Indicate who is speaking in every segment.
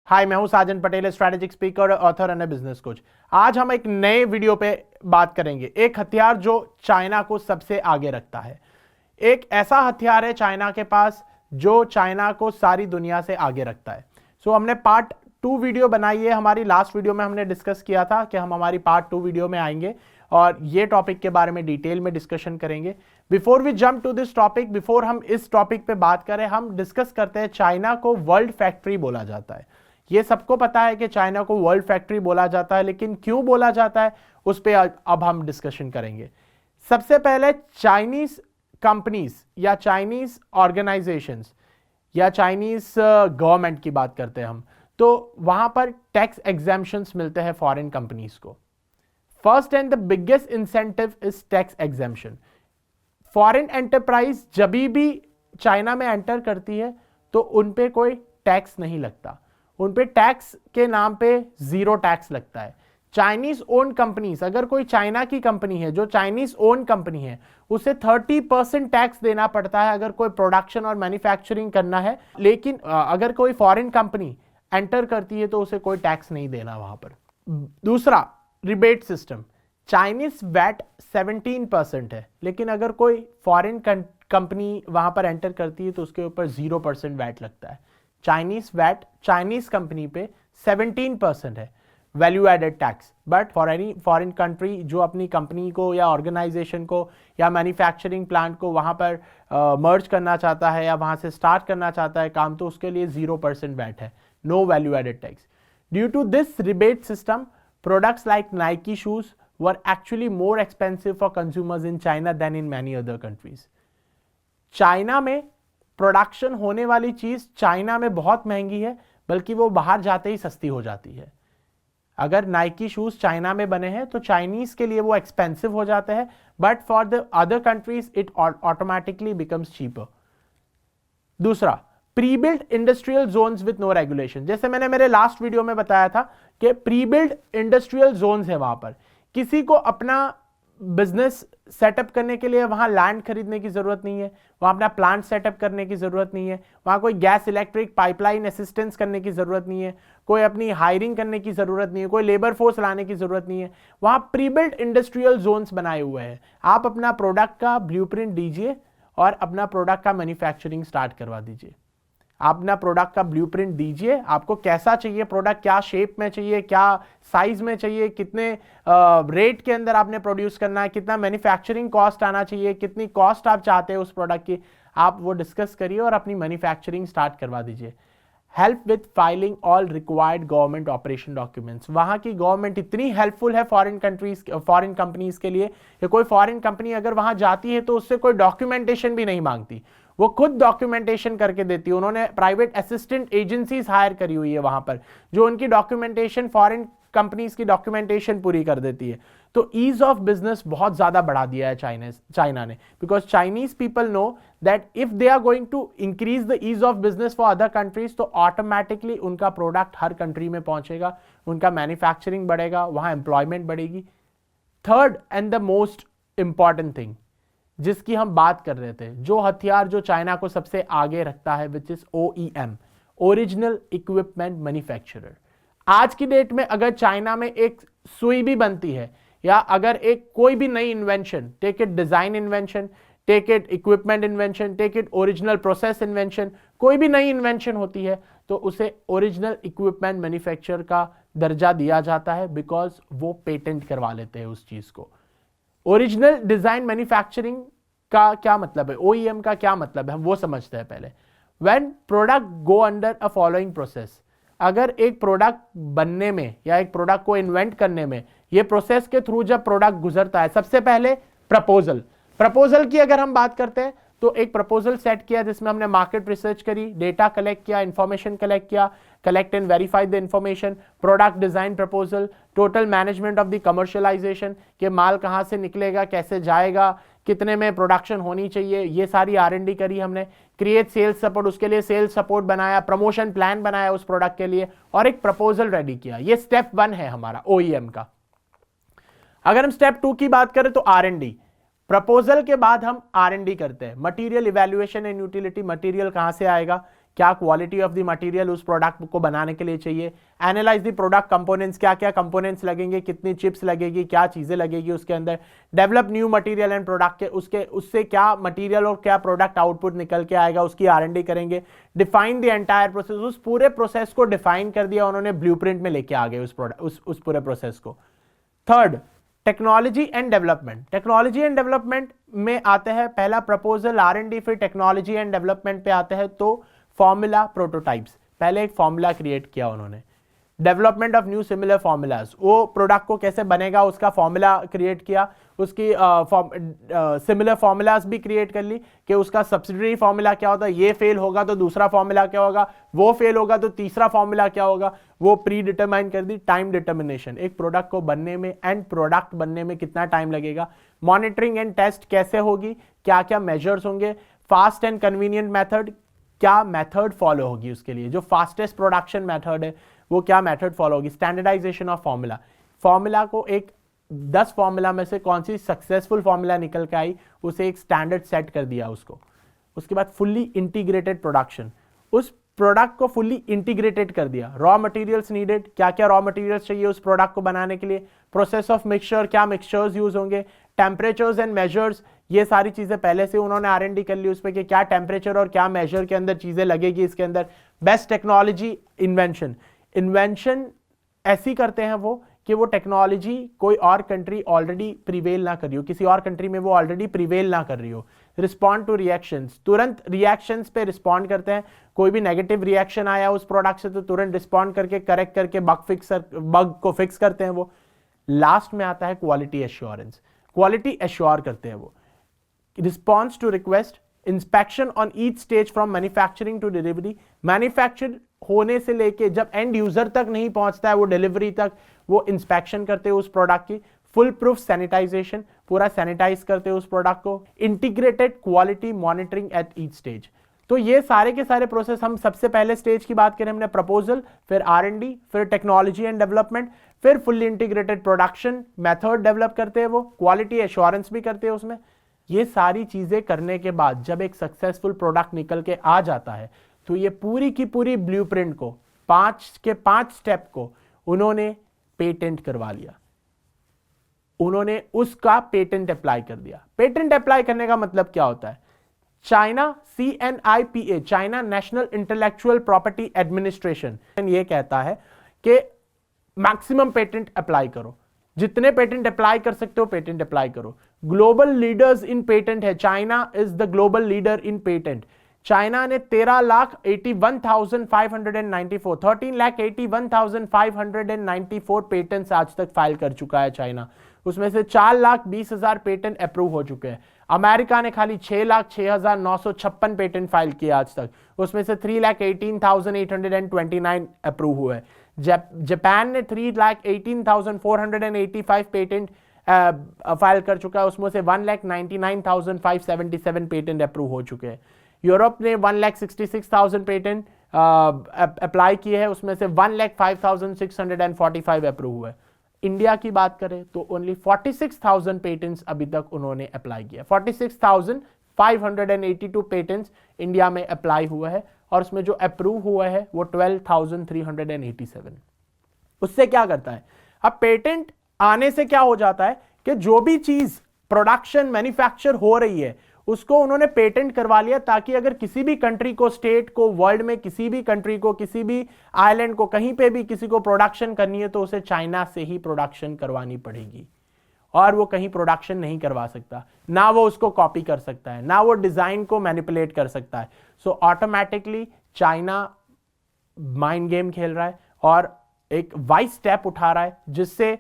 Speaker 1: हाय, मैं हूं Sajan Patel, strategic speaker, author and business coach. आज हम एक नए वीडियो पे बात करेंगे। एक हथियार जो चाइना को सबसे आगे रखता है। एक ऐसा हथियार है चाइना के पास जो चाइना को सारी दुनिया से आगे रखता है। हमने पार्ट 2 वीडियो बनाई है। हमारी लास्ट वीडियो में हमने डिस्कस किया था कि हम हमारी पार्ट 2 वीडियो में आएंगे और ये टॉपिक के बारे में डिटेल में डिस्कशन करेंगे। Before we jump to this topic, before हम इस टॉपिक पे बात करें, हम डिस्कस करते हैं। चाइना को वर्ल्ड फैक्ट्री बोला जाता है। ये सबको पता है कि चाइना को वर्ल्ड फैक्ट्री बोला जाता है, लेकिन क्यों बोला जाता है उस पर अब हम डिस्कशन करेंगे। सबसे पहले चाइनीज कंपनीज या चाइनीज ऑर्गेनाइजेशंस या चाइनीज गवर्नमेंट की बात करते हैं हम, तो वहां पर टैक्स एग्जेम्पशंस मिलते हैं फॉरेन कंपनीज को। First and the biggest incentive is tax exemption. Foreign enterprise जब भी चाइना में एंटर करती है तो उन पे कोई टैक्स नहीं लगता। उन पे टैक्स के नाम पे जीरो टैक्स लगता है। चाइनीज ओन कंपनीज, अगर कोई चाइना की कंपनी है जो चाइनीज ओन कंपनी है, उसे 30% टैक्स देना पड़ता है अगर कोई प्रोडक्शन और मैन्युफैक्चरिंग करना है। लेकिन अगर कोई फॉरेन कंपनी एंटर करती है तो उसे कोई टैक्स नहीं देना वहां पर। दूसरा, रिबेट सिस्टम। चाइनीज वैट 17% है, लेकिन अगर कोई फॉरेन कंपनी वहां पर एंटर करती है तो उसके ऊपर 0% वैट लगता है। चाइनीज वैट चाइनीज कंपनी पे 17% है value added tax. But for any foreign country जो अपनी कंपनी को या ऑर्गेनाइजेशन को या मैन्युफैक्चरिंग प्लांट को वहां पर मर्ज करना चाहता है या वहां से स्टार्ट करना चाहता है काम, तो उसके लिए 0% वैट है, no value added tax. Due to this rebate system, products like Nike shoes were actually more expensive for consumers in China than in many other countries. China में प्रोडक्शन होने वाली चीज चाइना में बहुत महंगी है, बल्कि वो बाहर जाते ही सस्ती हो जाती है। अगर नाइकी शूज चाइना में बने हैं तो चाइनीज के लिए वो एक्सपेंसिव हो जाते हैं, but for the other countries it automatically becomes cheaper. दूसरा, pre build industrial zones with no regulation. जैसे मैंने मेरे लास्ट वीडियो में बताया था कि प्री बिल्ड इंडस्ट्रियल जोन्स है। वहां पर किसी को अपना बिजनेस सेटअप करने के लिए वहां लैंड खरीदने की जरूरत नहीं है, वहां अपना प्लांट सेटअप करने की जरूरत नहीं है, वहां कोई गैस इलेक्ट्रिक पाइपलाइन असिस्टेंस करने की जरूरत नहीं है, कोई अपनी हायरिंग करने की जरूरत नहीं है, कोई लेबर फोर्स लाने की जरूरत नहीं है। वहां प्री बिल्ड इंडस्ट्रियल जोन्स बनाए हुए हैं। आप अपना प्रोडक्ट का ब्लूप्रिंट दीजिए और अपना प्रोडक्ट का मैन्युफैक्चरिंग स्टार्ट करवा दीजिए। आप अपना प्रोडक्ट का ब्लूप्रिंट दीजिए, आपको कैसा चाहिए प्रोडक्ट, क्या शेप में चाहिए, क्या साइज में चाहिए, कितने रेट के अंदर आपने प्रोड्यूस करना है, कितना मैन्युफैक्चरिंग कॉस्ट आना चाहिए, कितनी कॉस्ट आप चाहते हैं उस प्रोडक्ट की, आप वो डिस्कस करिए और अपनी मैन्युफैक्चरिंग स्टार्ट करवा दीजिए। Help with filing all required government operation documents. वहां की गवर्नमेंट इतनी हेल्पफुल है फॉरेन कंपनीज के लिए कि कोई फॉरेन कंपनी अगर वहां जाती है तो उससे कोई डॉक्यूमेंटेशन भी नहीं मांगती, वो खुद डॉक्यूमेंटेशन करके देती है। उन्होंने प्राइवेट असिस्टेंट एजेंसीज हायर करी हुई है वहां पर, जो उनकी डॉक्यूमेंटेशन, फॉरेन कंपनीज की डॉक्यूमेंटेशन पूरी कर देती है। तो ईज ऑफ बिजनेस बहुत ज्यादा बढ़ा दिया है चाइना ने, because Chinese people know that if they are going to increase the ease of business for other countries, तो ऑटोमेटिकली उनका प्रोडक्ट हर कंट्री में पहुंचेगा, उनका मैन्युफैक्चरिंग बढ़ेगा, वहां एम्प्लॉयमेंट बढ़ेगी। Third and the most important thing जिसकी हम बात कर रहे थे, जो हथियार जो चाइना को सबसे आगे रखता है, which is OEM, original equipment manufacturer. आज की डेट में अगर चाइना में एक सुई भी बनती है या अगर एक कोई भी नई invention, take it design invention, take it equipment invention, take it original process invention, कोई भी नई इन्वेंशन होती है तो उसे ओरिजिनल इक्विपमेंट मैन्युफैक्चरर का दर्जा दिया जाता है, बिकॉज वो पेटेंट करवा लेते हैं उस चीज को। ओरिजिनल डिजाइन मैन्युफैक्चरिंग का क्या मतलब है, OEM का क्या मतलब है, हम वो समझते हैं पहले। When product go under a following process, अगर एक प्रोडक्ट बनने में या एक प्रोडक्ट को इन्वेंट करने में, ये प्रोसेस के थ्रू जब प्रोडक्ट गुजरता है, सबसे पहले प्रपोजल की अगर हम बात करते हैं तो एक प्रपोजल सेट किया जिसमें हमने मार्केट रिसर्च करी, डेटा कलेक्ट किया, इंफॉर्मेशन कलेक्ट किया, collect and verify the information, product design proposal, total management of the commercialisation, के माल कहां से निकलेगा, कैसे जाएगा, कितने में प्रोडक्शन होनी चाहिए, ये सारी R&D करी हमने। क्रिएट सेल्स सपोर्ट, उसके लिए सेल्स सपोर्ट बनाया, प्रमोशन प्लान बनाया उस प्रोडक्ट के लिए, और एक प्रपोजल रेडी किया। ये स्टेप 1 है हमारा OEM का। अगर हम स्टेप 2 की बात करें तो R&D। प्रपोजल के बाद हम R&D करते हैं, material evaluation and utility, material कहां से आएगा, क्या क्वालिटी ऑफ द मटेरियल उस प्रोडक्ट को बनाने के लिए चाहिए, एनालाइज द प्रोडक्ट कंपोनेंट्स, क्या क्या कंपोनेंट्स लगेंगे, कितनी चिप्स लगेगी, क्या चीजें लगेगी उसके अंदर, develop new material and product के उससे क्या मटेरियल और क्या प्रोडक्ट आउटपुट निकल के आएगा, उसकी R&D करेंगे, डिफाइन द एंटायर प्रोसेस, उस पूरे प्रोसेस को डिफाइन कर दिया उन्होंने, ब्लूप्रिंट में लेके आ गए उस पूरे प्रोसेस को। Third, technology and development. Technology and development में आते हैं पहला प्रपोजल R&D, फिर टेक्नोलॉजी एंड डेवलपमेंट पे आते हैं तो फॉर्मूला प्रोटोटाइप्स, पहले एक फॉर्मूला क्रिएट किया उन्होंने, development of new similar formulas, वो प्रोडक्ट को कैसे बनेगा उसका फॉर्मूला क्रिएट किया, उसकी सिमिलर फॉर्मूलाज भी क्रिएट कर ली कि उसका सब्सिडरी फॉर्मूला क्या होता है, ये फेल होगा तो दूसरा फॉर्मूला क्या होगा, वो फेल होगा तो तीसरा फॉर्मूला क्या होगा, वो प्री डिटरमाइन कर दी। टाइम डिटर्मिनेशन, एक प्रोडक्ट को बनने में, एंड प्रोडक्ट बनने में कितना टाइम लगेगा, मॉनिटरिंग एंड टेस्ट कैसे होगी, क्या क्या मेजर्स होंगे, फास्ट एंड कन्वीनियंट मेथड, क्या मेथड फॉलो होगी उसके लिए, जो फास्टेस्ट प्रोडक्शन मेथड है वो क्या मेथड फॉलो होगी, स्टैंडर्डाइजेशन ऑफ फॉर्मूला, फॉर्मूला को एक 10 फॉर्मूला में से कौन सी सक्सेसफुल फॉर्मूला निकल के आई, उसे एक स्टैंडर्ड सेट कर दिया उसको। उसके बाद फुल्ली इंटीग्रेटेड प्रोडक्शन, उस प्रोडक्ट को फुल्ली इंटीग्रेटेड कर दिया, रॉ मटेरियल्स नीडेड, क्या क्या रॉ मटेरियल्स चाहिए उस प्रोडक्ट को बनाने के लिए, प्रोसेस ऑफ मिक्सचर, क्या मिक्सचर्स यूज होंगे, टेम्परेचर्स एंड मेजर्स, ये सारी चीजें पहले से उन्होंने R&D कर ली उस पर कि क्या टेम्परेचर और क्या मेजर के अंदर चीजें लगेगी इसके अंदर। बेस्ट टेक्नोलॉजी इन्वेंशन, इन्वेंशन ऐसी करते हैं वो कि वो टेक्नोलॉजी कोई और कंट्री ऑलरेडी प्रिवेल ना कर रही हो, किसी और कंट्री में वो ऑलरेडी प्रिवेल ना कर रही हो। रिस्पॉन्ड टू रिएक्शंस, तुरंत रिएक्शंस पे रिस्पॉन्ड करते हैं, कोई भी नेगेटिव रिएक्शन आया उस प्रोडक्ट से तो तुरंत रिस्पॉन्ड करके करेक्ट करके बग को फिक्स करते हैं वो। लास्ट में आता है क्वालिटी एश्योरेंस, क्वालिटी एश्योर करते हैं वो, response to request, inspection on each stage from manufacturing to delivery, manufacture होने से लेके जब एंड यूजर तक नहीं पहुंचता है वो डिलीवरी तक, वो इंस्पेक्शन करते हैं उस प्रोडक्ट की, फुल प्रूफ सैनिटाइजेशन, पूरा सैनिटाइज करते हैं उस प्रोडक्ट को, integrated quality monitoring at each stage. तो ये सारे के सारे प्रोसेस, हम सबसे पहले स्टेज की बात करें हमने प्रपोजल, फिर R&D, फिर टेक्नोलॉजी एंड डेवलपमेंट, फिर fully integrated production method develop करते हैं वो, क्वालिटी एश्योरेंस भी करते हैं उसमें। ये सारी चीजें करने के बाद जब एक सक्सेसफुल प्रोडक्ट निकल के आ जाता है तो ये पूरी की पूरी ब्लूप्रिंट को, 5 के 5 स्टेप को उन्होंने पेटेंट करवा लिया, उन्होंने उसका पेटेंट अप्लाई कर दिया। पेटेंट अप्लाई करने का मतलब क्या होता है, China CNIPA, China national intellectual property administration, ये कहता है कि मैक्सिमम पेटेंट अप्लाई करो, जितने पेटेंट अप्लाई कर सकते हो पेटेंट अप्लाई करो। ग्लोबल लीडर्स इन पेटेंट है, China is the global leader in patent. China ने 13,81,594 पेटेंट्स आज तक फाइल कर चुका है चाइना, उसमें से 4,20,000 पेटेंट अप्रूव हो चुके हैं। अमेरिका ने खाली 6,06,956 पेटेंट फाइल किए आज तक, उसमें से 3,18,829 अप्रूव हुए। जापान ने 3,18,485 पेटेंट फाइल कर चुका है, उसमें से 1,99,577 पेटेंट अप्रूव हो चुके हैं। यूरोप ने 1,66,000 पेटेंट अप्लाई किए हैं, उसमें से 1,05,645 अप्रूव हुए। इंडिया की बात करें तो ओनली 46,000 पेटेंट्स अभी तक उन्होंने अप्लाई किया, 46,582 पेटेंट्स इंडिया में अप्लाई हुआ है, और उसमें जो अप्रूव हुआ है वो 12,387। उससे क्या करता है, अब पेटेंट आने से क्या हो जाता है कि जो भी चीज प्रोडक्शन मैन्युफैक्चर हो रही है उसको उन्होंने पेटेंट करवा लिया, ताकि अगर किसी भी कंट्री को, स्टेट को, वर्ल्ड में किसी भी कंट्री को, किसी भी आइलैंड को, कहीं पे भी किसी को प्रोडक्शन करनी है तो उसे चाइना से ही प्रोडक्शन करवानी पड़ेगी, और वो कहीं प्रोडक्शन नहीं करवा सकता, ना वो उसको कॉपी कर सकता है, ना वो डिजाइन को मैनिपुलेट कर सकता है। So automatically China mind game खेल रहा है और एक वाइस स्टेप उठा रहा है, जिससे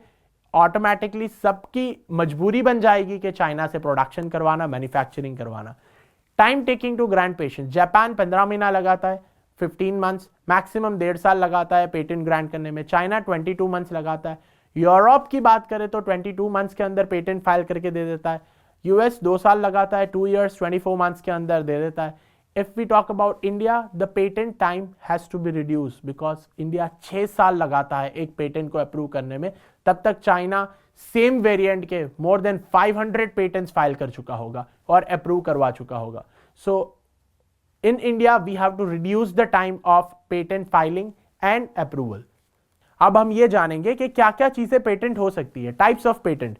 Speaker 1: ऑटोमेटिकली सबकी मजबूरी बन जाएगी कि चाइना से प्रोडक्शन करवाना, मैन्युफैक्चरिंग करवाना। Time taking to grant patent, Japan 15 महीना लगाता है, 15 मंथ्स, मैक्सिमम 1.5 साल लगाता है पेटेंट ग्रांट करने में। चाइना 22 मंथ्स लगाता है। यूरोप की बात करें तो 22 मंथ्स के अंदर पेटेंट फाइल करके दे देता है। यूएस 2 साल लगाता है, 2 years 24 मंथ्स के अंदर दे देता है। If we talk about India, the patent time has to be reduced because India 6 साल लगाता है एक पेटेंट को अप्रूव करने में, तब तक चाइना सेम वेरिएंट के मोर देन 500 पेटेंट्स फाइल कर चुका होगा और अप्रूव करवा चुका होगा। सो In India, we have to reduce the time of patent filing and approval. अब हम ये जानेंगे कि क्या क्या चीजें पेटेंट हो सकती है। Types of patent.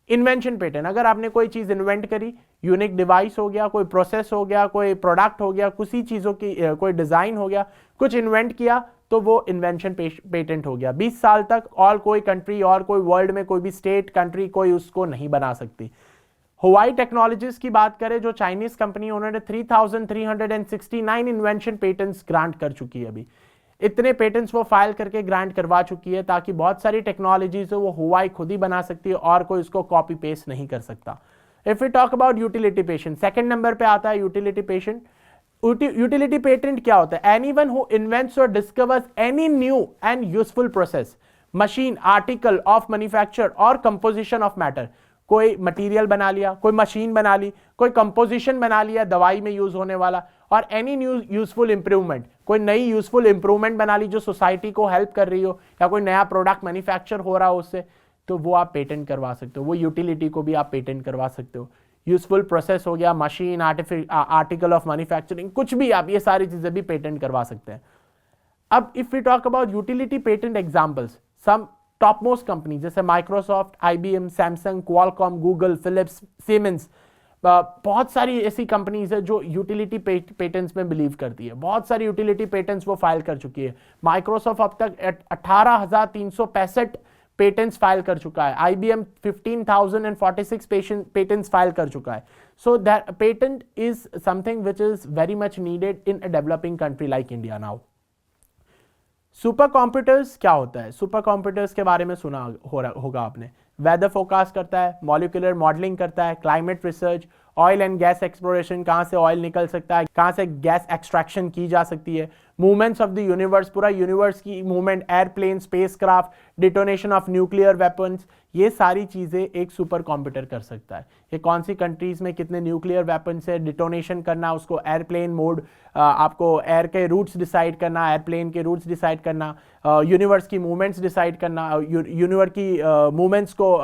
Speaker 1: Invention patent, अगर आपने कोई चीज इन्वेंट करी, यूनिक डिवाइस हो गया, कोई प्रोसेस हो गया, कोई प्रोडक्ट हो गया, कुछ चीजों की कोई डिजाइन हो गया, कुछ इन्वेंट किया, तो वो इन्वेंशन पेटेंट हो गया। 20 साल तक और कोई कंट्री और कोई वर्ल्ड में कोई भी स्टेट कंट्री कोई उसको नहीं बना सकती। हुआई टेक्नोलॉजीज की बात करें, जो चाइनीज कंपनी, उन्होंने 3369 इन्वेंशन पेटेंट्स ग्रांट कर चुकी है। अभी इतने पेटेंट्स वो फाइल करके ग्रांट करवा चुकी है ताकि बहुत सारी टेक्नोलॉजीज वो हुआई खुद ही बना सकती है और कोई उसको कॉपी पेस्ट नहीं कर सकता। If you talk about utility patent, second number पे आता है यूटिलिटी पेटेंट। यूटिलिटी पेटेंट क्या होता है? एनीवन हु इन्वेंट्स और discovers any new and useful process, machine, article of manufacture और कंपोजिशन ऑफ मैटर। कोई मटेरियल बना लिया, कोई मशीन बना ली, कोई कंपोजिशन बना लिया दवाई में यूज होने वाला, और एनी न्यू यूजफुल इंप्रूवमेंट, कोई नई यूजफुल इंप्रूवमेंट बना ली जो सोसाइटी को हेल्प कर रही हो, या कोई नया प्रोडक्ट मैन्युफैक्चर हो रहा हो उससे, तो वो आप पेटेंट करवा सकते हो। वो यूटिलिटी को भी आप पेटेंट करवा सकते हो। यूजफुल प्रोसेस हो गया, मशीन, आर्टिकल ऑफ मैन्युफैक्चरिंग, कुछ भी आप ये सारी चीजें भी पेटेंट करवा सकते हैं। अब if we talk about utility patent examples, some top most company जैसे Microsoft, IBM, Samsung, Qualcomm, Google, Philips, Siemens, बहुत सारी ऐसी कंपनीज है जो यूटिलिटी पेटेंट्स में बिलीव करती है। बहुत सारी यूटिलिटी पेटेंट्स वो फाइल कर चुकी है। माइक्रोसॉफ्ट अब तक 18,365 पेटेंट्स फाइल कर चुका है। आईबीएम 15,046 पेटेंट्स फाइल कर चुका है। So that patent is something which is very much needed in a developing country like India now. Super computers क्या होता है? सुपर कंप्यूटर्स के बारे में सुना होगा आपने। वेदर फोरकास्ट करता है, मॉलिक्यूलर मॉडलिंग करता है, climate research, oil and gas exploration, कहाँ से ऑयल निकल सकता है, कहाँ से गैस एक्सट्रैक्शन की जा सकती है, मूवमेंट्स ऑफ द यूनिवर्स, पूरा यूनिवर्स की movement, airplane, spacecraft, detonation of nuclear weapons, ये सारी चीज़ें एक सुपर कंप्यूटर कर सकता है। ये कौन सी कंट्रीज में कितने न्यूक्लियर वेपन्स है, डिटोनेशन करना, उसको एयरप्लेन मोड, आपको एयर के रूट्स डिसाइड करना, एयरप्लेन के रूट्स डिसाइड करना, यूनिवर्स की मूवमेंट्स डिसाइड करना, यूनिवर्स की मूवमेंट्स को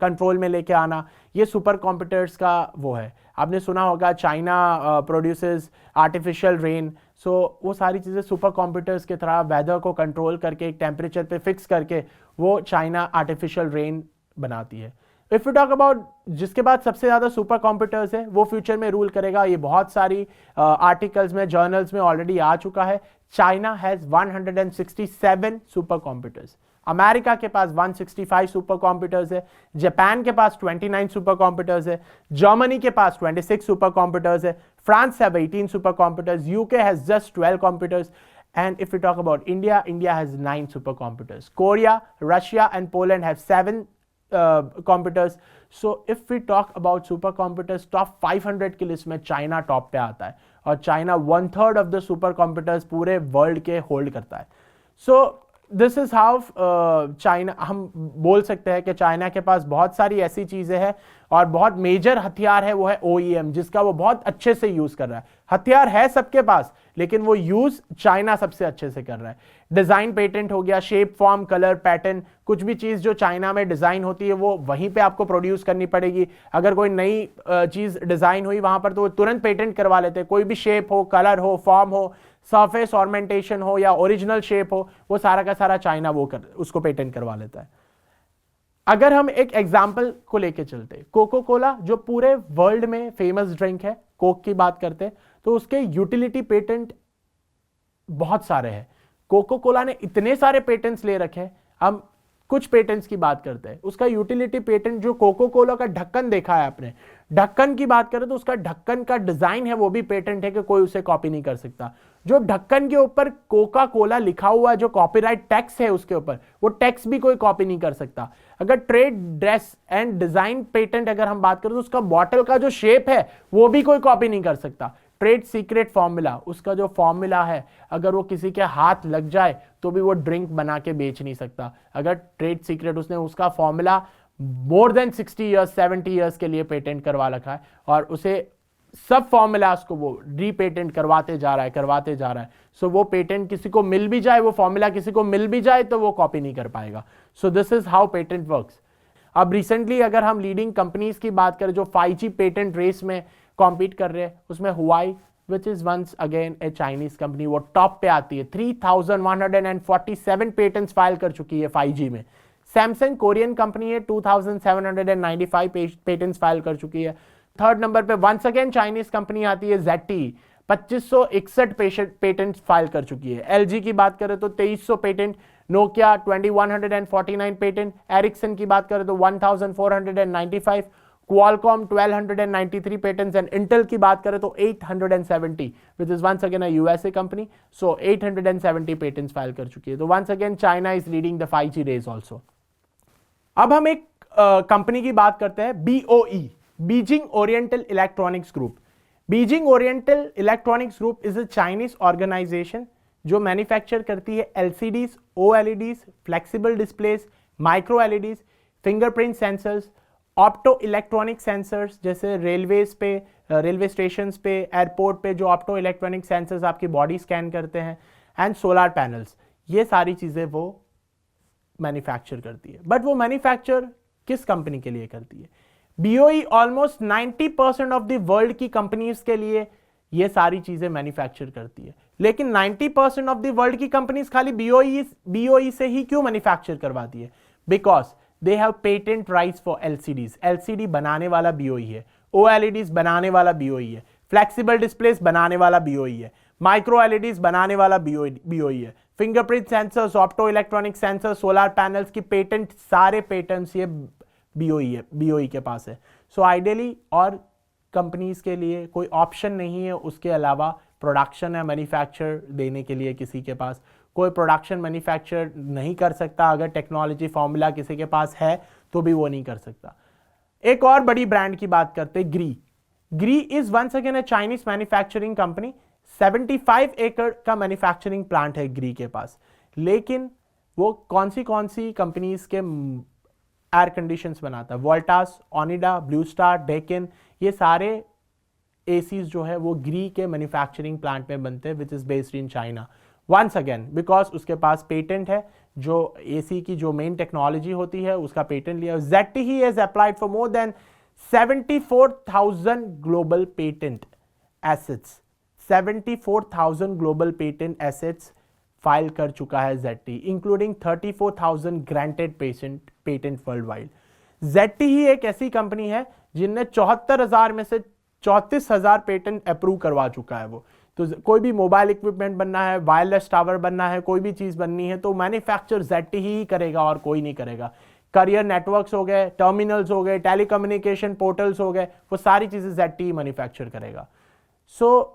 Speaker 1: कंट्रोल में लेके आना, ये सुपर कंप्यूटर्स का वो है। आपने सुना होगा चाइना प्रोड्यूसेस आर्टिफिशियल रेन। सो वो सारी चीज़ें सुपर कंप्यूटर्स के तरह वेदर को कंट्रोल करके एक टेम्परेचर पे फिक्स करके वो चाइना आर्टिफिशियल रेन बनाती है। इफ यू टॉक अबाउट जिसके बाद सबसे ज़्यादा सुपर कंप्यूटर्स है, वो फ्यूचर में रूल करेगा, ये बहुत सारी आर्टिकल्स में, जर्नल्स में ऑलरेडी आ चुका है। China has 167 super computers. America के पास 165 सुपर कंप्यूटर्स है। जापान के पास 29 सुपर कंप्यूटर्स है। जर्मनी के पास 26 सुपर कंप्यूटर्स है। France have 18 super computers. UK has just 12 computers. And if we talk about India, India has 9 supercomputers. Korea, Russia and Poland have 7 computers. So if we talk about supercomputers, top 500 की list में China top पे आता है, और China 1/3 of the सुपरकंप्यूटर्स पूरे world के hold करता है। So this is how China, हम बोल सकते हैं कि चाइना के पास बहुत सारी ऐसी चीजें हैं और बहुत मेजर हथियार है, वो है OEM, जिसका वो बहुत अच्छे से यूज कर रहा है। हथियार है सबके पास, लेकिन वो यूज चाइना सबसे अच्छे से कर रहा है। डिजाइन पेटेंट हो गया, शेप, फॉर्म, कलर, पैटर्न, कुछ भी चीज जो चाइना में डिजाइन होती है वो वहीं पे आपको प्रोड्यूस करनी पड़ेगी। अगर कोई नई चीज डिजाइन हुई वहां पर तो वो तुरंत पेटेंट करवा लेते हैं। कोई भी शेप हो, कलर हो, फॉर्म हो, सरफेस ऑर्मेंटेशन हो या ओरिजिनल शेप हो, वो सारा का सारा चाइना उसको पेटेंट करवा लेता है। अगर हम एक एग्जाम्पल को लेके चलते, कोको कोला जो पूरे वर्ल्ड में फेमस ड्रिंक है, कोक की बात करते, तो उसके यूटिलिटी पेटेंट बहुत सारे हैं। कोको कोला ने इतने सारे पेटेंट्स ले रखे हैं। हम कुछ पेटेंट्स की बात करते हैं। उसका यूटिलिटी पेटेंट, जो कोको कोला का ढक्कन देखा है आपने, ढक्कन की बात करें तो उसका ढक्कन का डिजाइन है वो भी पेटेंट है कि कोई उसे कॉपी नहीं कर सकता। जो ढक्कन के ऊपर कोका कोला लिखा हुआ है, जो कॉपीराइट टैक्स है उसके ऊपर, वो टैक्स भी कोई कॉपी नहीं कर सकता। अगर trade dress and design patent अगर हम बात करें तो उसका बॉटल का जो शेप है वो भी कोई कॉपी नहीं कर सकता। ट्रेड सीक्रेट फॉर्मूला, उसका जो फॉर्मूला है अगर वो किसी के हाथ लग जाए तो भी वो ड्रिंक बना के बेच नहीं सकता। अगर ट्रेड सीक्रेट, उसने उसका formula more than 60 years 70 years के लिए पेटेंट करवा रखा है और उसे सब फॉर्मूलाज को वो रीपेटेंट करवाते जा रहा है। सो वो पेटेंट किसी को मिल भी जाए, वो फॉर्मूला किसी को मिल भी जाए तो वो कॉपी नहीं कर पाएगा। So this is how patent works. अब रिसेंटली अगर हम लीडिंग कंपनीज की बात करें जो 5G पेटेंट रेस में कॉम्पीट कर रहे हैं, उसमें हुआई, which is once again a Chinese company, वो टॉप पे आती है, 3147 पेटेंट्स फाइल कर चुकी है 5G में। सैमसंग कोरियन कंपनी है, 2795 पेटेंट्स फाइल कर चुकी है। थर्ड नंबर पे वंस अगेन चाइनीज कंपनी आती है ZTE, 2561 पेटेंट फाइल कर चुकी है। LG की बात करें तो 2300 पेटेंट, नोकिया 2149 पेटेंट, एरिक्सन की बात करें तो 1495, क्वालकॉम 1293 पेटेंट्स एंड इंटेल की बात करें तो 870, which is once again a USA company, so 870 patents file कर चुकी है। तो once again China is leading the 5G race also. अब हम एक कंपनी की बात करते हैं, BOE, Beijing Oriental Electronics group. Beijing Oriental Electronics group is a Chinese organisation जो मैन्युफैक्चर करती है LCDs, OLEDs, flexible displays, micro LEDs, fingerprint sensors, opto electronic sensors, जैसे रेलवेज पे, रेलवे स्टेशन पे, एयरपोर्ट पे जो ऑप्टो इलेक्ट्रॉनिक सेंसर्स आपकी body scan करते हैं, एंड सोलर पैनल्स, ये सारी चीज़ें वो मैन्युफैक्चर करती है। बट वो मैन्युफैक्चर किस कंपनी के लिए करती है? BOE almost 90% of the world की कंपनीज के लिए ये सारी चीजें मैन्युफैक्चर करती है। लेकिन 90% ऑफ द वर्ल्ड की कंपनीज खाली BOE से ही क्यों मैन्युफैक्चर करवाती है? Because they have patent rights for LCDs। LCD बनाने वाला BOE है, OLEDs बनाने वाला BOE है, फ्लेक्सिबल डिस्प्लेस बनाने वाला BOE है, माइक्रो LEDs बनाने वाला BOE है, fingerprint sensors, opto electronic sensor, solar panels की पेटेंट, सारे पेटेंट्स ये BOE के पास है। सो आइडियली और कंपनीज के लिए कोई ऑप्शन नहीं है उसके अलावा प्रोडक्शन या मैन्युफैक्चर देने के लिए। किसी के पास कोई प्रोडक्शन मैन्युफैक्चर नहीं कर सकता, अगर टेक्नोलॉजी फॉर्मूला किसी के पास है तो भी वो नहीं कर सकता। एक और बड़ी ब्रांड की बात करते हैं, Gree is once again a Chinese manufacturing company. 75 एकड़ का मैन्युफैक्चरिंग प्लांट है ग्री के पास। लेकिन वो कौन सी कंपनीज के एयर कंडीशंस बनाता है? वोल्टास, ओनिडा, ब्लू स्टार, डेकिन, ये सारे एसीज जो है वो ग्री के मैन्युफैक्चरिंग प्लांट में बनते हैं, which is based in China. Once again because उसके पास पेटेंट है, जो एसी की जो मेन टेक्नोलॉजी होती है उसका पेटेंट लिया। ZTE has applied for more than 74,000 global patent assets। 74,000 global patent assets file कर चुका है ZTE, including 34,000 granted patent world wide. ZTE एक ऐसी कंपनी है जिनने 74,000 में से 34,000 पेटेंट अप्रूव करवा चुका है। वो तो कोई भी मोबाइल इक्विपमेंट बनना है, वायरलेस टावर बनना है, कोई भी चीज बननी है तो मैन्युफैक्चर ZTE ही करेगा और कोई नहीं करेगा। करियर नेटवर्क्स हो गए, टर्मिनल्स हो गए, टेलीकम्युनिकेशन पोर्टल्स हो गए, वो सारी चीजें ZTE मैन्युफैक्चर करेगा। So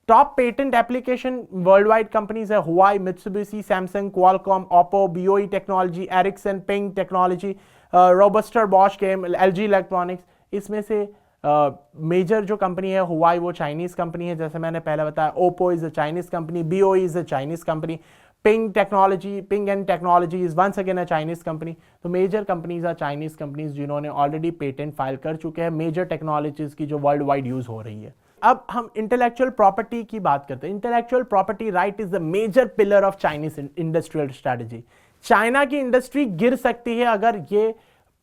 Speaker 1: top patent application world wide companies है Huawei, Mitsubishi, Samsung, Qualcomm, Oppo, BOE technology, Ericsson, Ping technology, Robster, Bosch, LG electronics. इसमें से मेजर जो कंपनी है हुआई वो चाइनीज कंपनी है, जैसे मैंने पहले बताया। Oppo is a Chinese company, BOE is a Chinese company, Ping and technology is once again a Chinese company. तो major companies are Chinese companies जिन्होंने ऑलरेडी पेटेंट फाइल कर चुके हैं मेजर टेक्नोलॉजीज की जो वर्ल्ड वाइड यूज हो रही है। अब हम इंटेलेक्चुअल प्रॉपर्टी की बात करते हैं। Intellectual property right is the major pillar of Chinese industrial strategy. China की इंडस्ट्री गिर सकती है अगर ये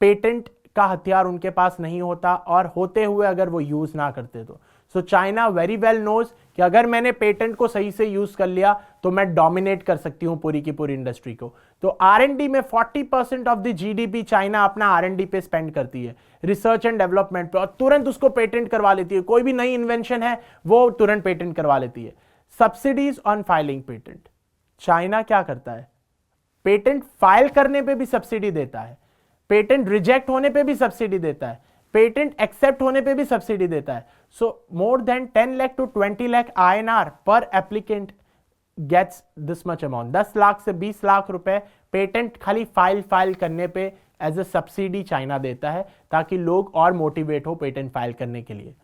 Speaker 1: पेटेंट का हथियार उनके पास नहीं होता, और होते हुए अगर वो यूज ना करते तो। So China very well knows कि अगर मैंने पेटेंट को सही से यूज कर लिया तो मैं डोमिनेट कर सकती हूं पूरी की पूरी इंडस्ट्री को। तो R&D में 40% ऑफ द GDP चाइना अपना R&D पे स्पेंड करती है, रिसर्च एंड डेवलपमेंट पे, और तुरंत उसको पेटेंट करवा लेती है। कोई भी नई इन्वेंशन है वो तुरंत पेटेंट करवा लेती है। Subsidies on filing patent, China क्या करता है? पेटेंट फाइल करने पे भी सब्सिडी देता है, पेटेंट रिजेक्ट होने पे भी सब्सिडी देता है, पेटेंट एक्सेप्ट होने पे भी सब्सिडी देता है। So more than 10 lakh to 20 lakh INR per applicant gets this much amount. 10 lakh से 20 लाख रुपए पेटेंट खाली फाइल करने पे एज अ सब्सिडी चाइना देता है, ताकि लोग और मोटिवेट हो पेटेंट फाइल करने के लिए।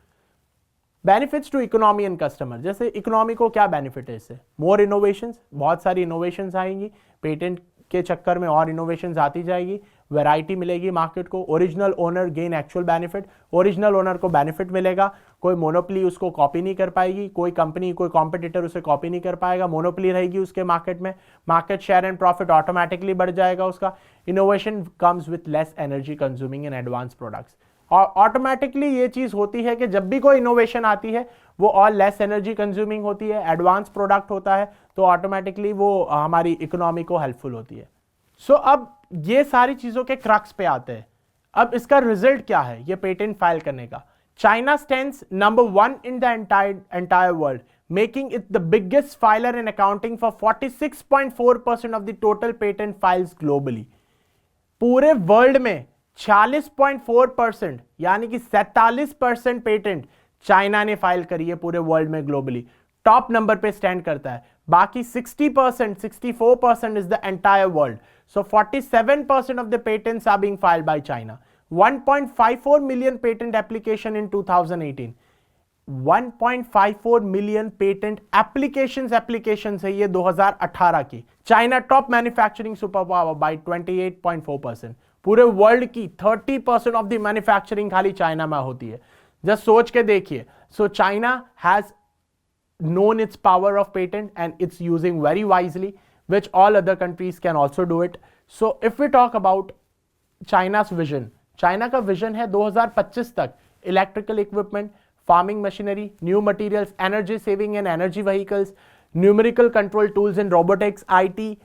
Speaker 1: Benefits to economy and customer, जैसे इकोनॉमी को क्या बेनिफिट है इससे? मोर इनोवेशंस, बहुत सारी इनोवेशंस आएंगी, पेटेंट के चक्कर में और इनोवेशंस आती जाएगी, वैरायटी मिलेगी मार्केट को। Original owner gain actual benefit, original owner को बेनिफिट मिलेगा, कोई मोनोपोली उसको कॉपी नहीं कर पाएगी, कोई कंपनी कोई कॉम्पिटिटर उसे कॉपी नहीं कर पाएगा, मोनोपोली रहेगी उसके मार्केट में, market share and profit automatically बढ़ जाएगा उसका। Innovation comes with less energy consuming and advance products. और ऑटोमेटिकली ये चीज होती है कि जब भी कोई इनोवेशन आती है वो और लेस एनर्जी कंज्यूमिंग होती है, एडवांस प्रोडक्ट होता है, तो ऑटोमेटिकली वो हमारी इकोनॉमी को हेल्पफुल होती है। सो अब ये सारी चीजों के क्रक्स पे आते हैं। अब इसका रिजल्ट क्या है ये पेटेंट फाइल करने का? China stands number 1 in the entire world, making it the biggest filer and accounting for 46.4% of the total patent files globally. पूरे वर्ल्ड में 46.4% यानी कि 47% पेटेंट चाइना ने फाइल करी है पूरे वर्ल्ड में ग्लोबली, टॉप नंबर पे स्टैंड करता है। बाकी 60%, 64% is the entire world. So 47% of the patents are being filed by China. 1.54 million patent application in 2018। 1.54 million patent applications है ये 2018 की। China top manufacturing super power by 28.4%। पूरे world की 30% of the manufacturing खाली China में होती है। Just सोच के देखिए। So China has known its power of patent and it's using very wisely, which all other countries can also do it. So if we talk about China's vision, China का vision है 2025 तक electrical equipment, farming machinery, new materials, energy saving and energy vehicles, numerical control tools in robotics, IT,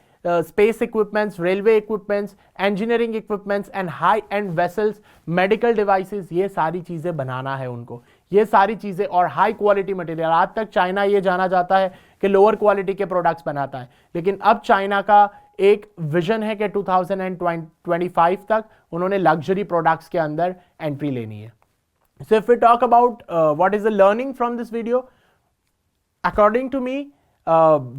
Speaker 1: space equipments, railway equipments, engineering equipments and high end vessels, medical devices, ये सारी चीजें बनाना है उनको। ये सारी चीजें और हाई क्वालिटी मटेरियल। आज तक चाइना ये जाना जाता है कि लोअर क्वालिटी के प्रोडक्ट्स बनाता है, लेकिन अब चाइना का एक विजन है कि 2025 तक उन्होंने लग्जरी प्रोडक्ट्स के अंदर एंट्री लेनी है। So if we talk about what is the learning from this video, according to me,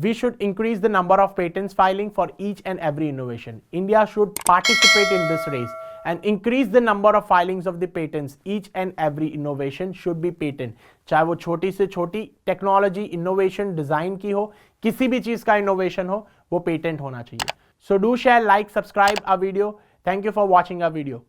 Speaker 1: we should increase the number of patents filing for each and every innovation. India should participate in this race and increase the number of filings of the patents. Each and every innovation should be patent. चाहे वो छोटी से छोटी technology innovation design की हो, किसी भी चीज का इनोवेशन हो, वो पेटेंट होना चाहिए। So do share, like, subscribe our video. Thank you for watching our video.